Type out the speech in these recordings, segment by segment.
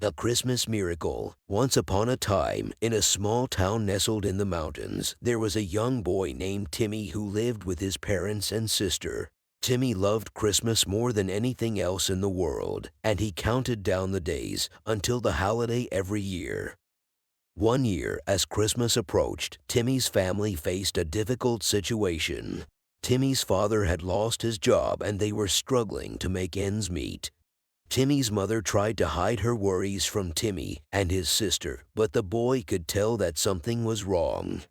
A Christmas Miracle. Once upon a time, in a small town nestled in the mountains, there was a young boy named Timmy who lived with his parents and sister. Timmy loved Christmas more than anything else in the world, and he counted down the days until the holiday every year. One year, as Christmas approached, Timmy's family faced a difficult situation. Timmy's father had lost his job and they were struggling to make ends meet. Timmy's mother tried to hide her worries from Timmy and his sister, but the boy could tell that something was wrong.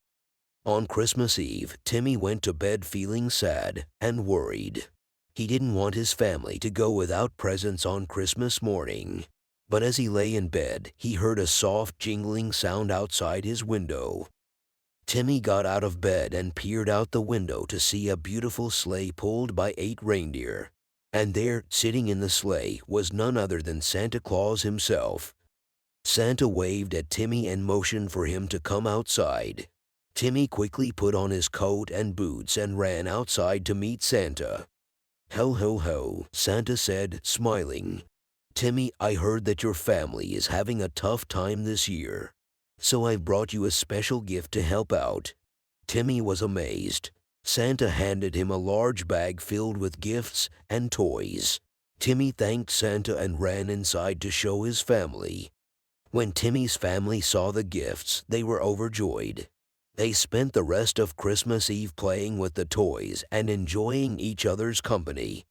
On Christmas Eve, Timmy went to bed feeling sad and worried. He didn't want his family to go without presents on Christmas morning. But as he lay in bed, he heard a soft jingling sound outside his window. Timmy got out of bed and peered out the window to see a beautiful sleigh pulled by 8 reindeer. And there, sitting in the sleigh, was none other than Santa Claus himself. Santa waved at Timmy and motioned for him to come outside. Timmy quickly put on his coat and boots and ran outside to meet Santa. "Ho, ho, ho," Santa said, smiling. "Timmy, I heard that your family is having a tough time this year, so I've brought you a special gift to help out." Timmy was amazed. Santa handed him a large bag filled with gifts and toys. Timmy thanked Santa and ran inside to show his family. When Timmy's family saw the gifts, they were overjoyed. They spent the rest of Christmas Eve playing with the toys and enjoying each other's company.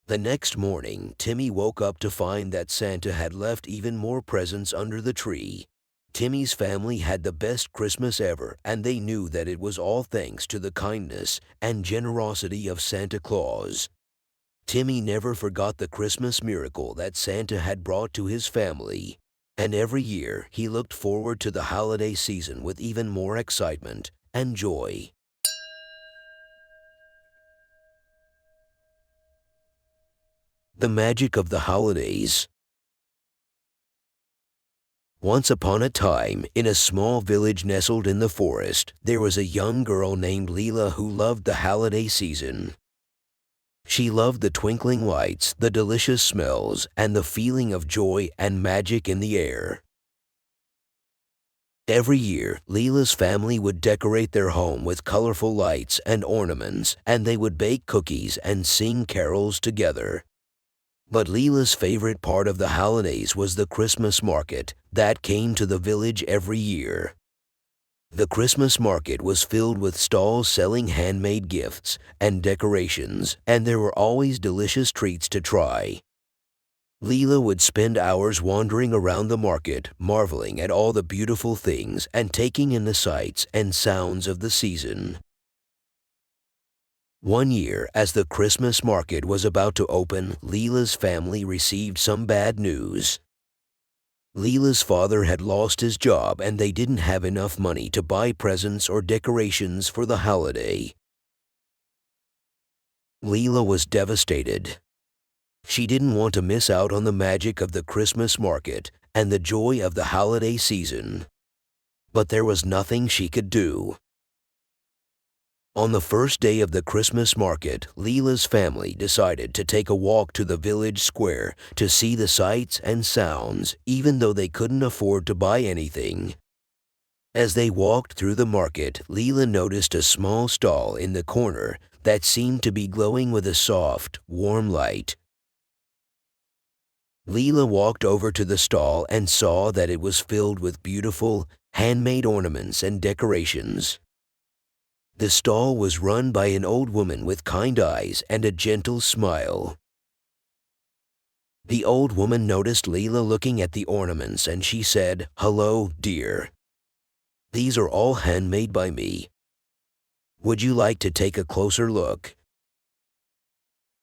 The next morning, Timmy woke up to find that Santa had left even more presents under the tree. Timmy's family had the best Christmas ever, and they knew that it was all thanks to the kindness and generosity of Santa Claus. Timmy never forgot the Christmas miracle that Santa had brought to his family, and every year he looked forward to the holiday season with even more excitement and joy. The magic of the holidays. Once upon a time, in a small village nestled in the forest, there was a young girl named Leela who loved the holiday season. She loved the twinkling lights, the delicious smells, and the feeling of joy and magic in the air. Every year, Leela's family would decorate their home with colorful lights and ornaments, and they would bake cookies and sing carols together. But Leela's favorite part of the holidays was the Christmas market that came to the village every year. The Christmas market was filled with stalls selling handmade gifts and decorations, and there were always delicious treats to try. Leela would spend hours wandering around the market, marveling at all the beautiful things and taking in the sights and sounds of the season. One year, as the Christmas market was about to open, Leela's family received some bad news. Leela's father had lost his job and they didn't have enough money to buy presents or decorations for the holiday. Leela was devastated. She didn't want to miss out on the magic of the Christmas market and the joy of the holiday season. But there was nothing she could do. On the first day of the Christmas market, Leela's family decided to take a walk to the village square to see the sights and sounds, even though they couldn't afford to buy anything. As they walked through the market, Leela noticed a small stall in the corner that seemed to be glowing with a soft, warm light. Leela walked over to the stall and saw that it was filled with beautiful, handmade ornaments and decorations. The stall was run by an old woman with kind eyes and a gentle smile. The old woman noticed Leela looking at the ornaments and she said, "Hello, dear. These are all handmade by me. Would you like to take a closer look?"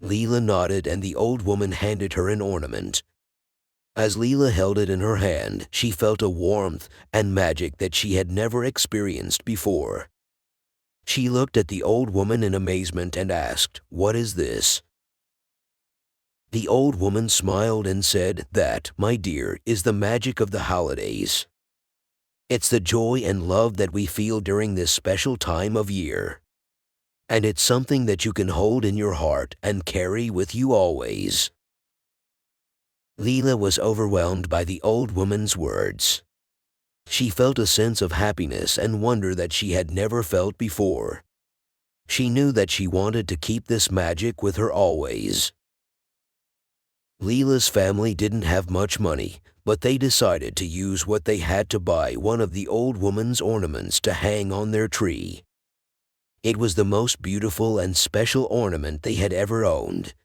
Leela nodded and the old woman handed her an ornament. As Leela held it in her hand, she felt a warmth and magic that she had never experienced before. She looked at the old woman in amazement and asked, "What is this?" The old woman smiled and said, "That, my dear, is the magic of the holidays. It's the joy and love that we feel during this special time of year. And it's something that you can hold in your heart and carry with you always." Leela was overwhelmed by the old woman's words. She felt a sense of happiness and wonder that she had never felt before. She knew that she wanted to keep this magic with her always. Leela's family didn't have much money, but they decided to use what they had to buy one of the old woman's ornaments to hang on their tree. It was the most beautiful and special ornament they had ever owned.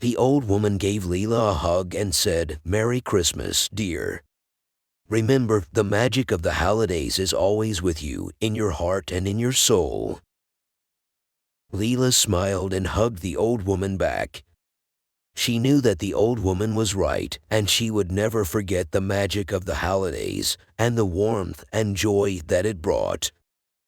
The old woman gave Leela a hug and said, "Merry Christmas, dear. Remember, the magic of the holidays is always with you, in your heart and in your soul." Leela smiled and hugged the old woman back. She knew that the old woman was right, and she would never forget the magic of the holidays and the warmth and joy that it brought.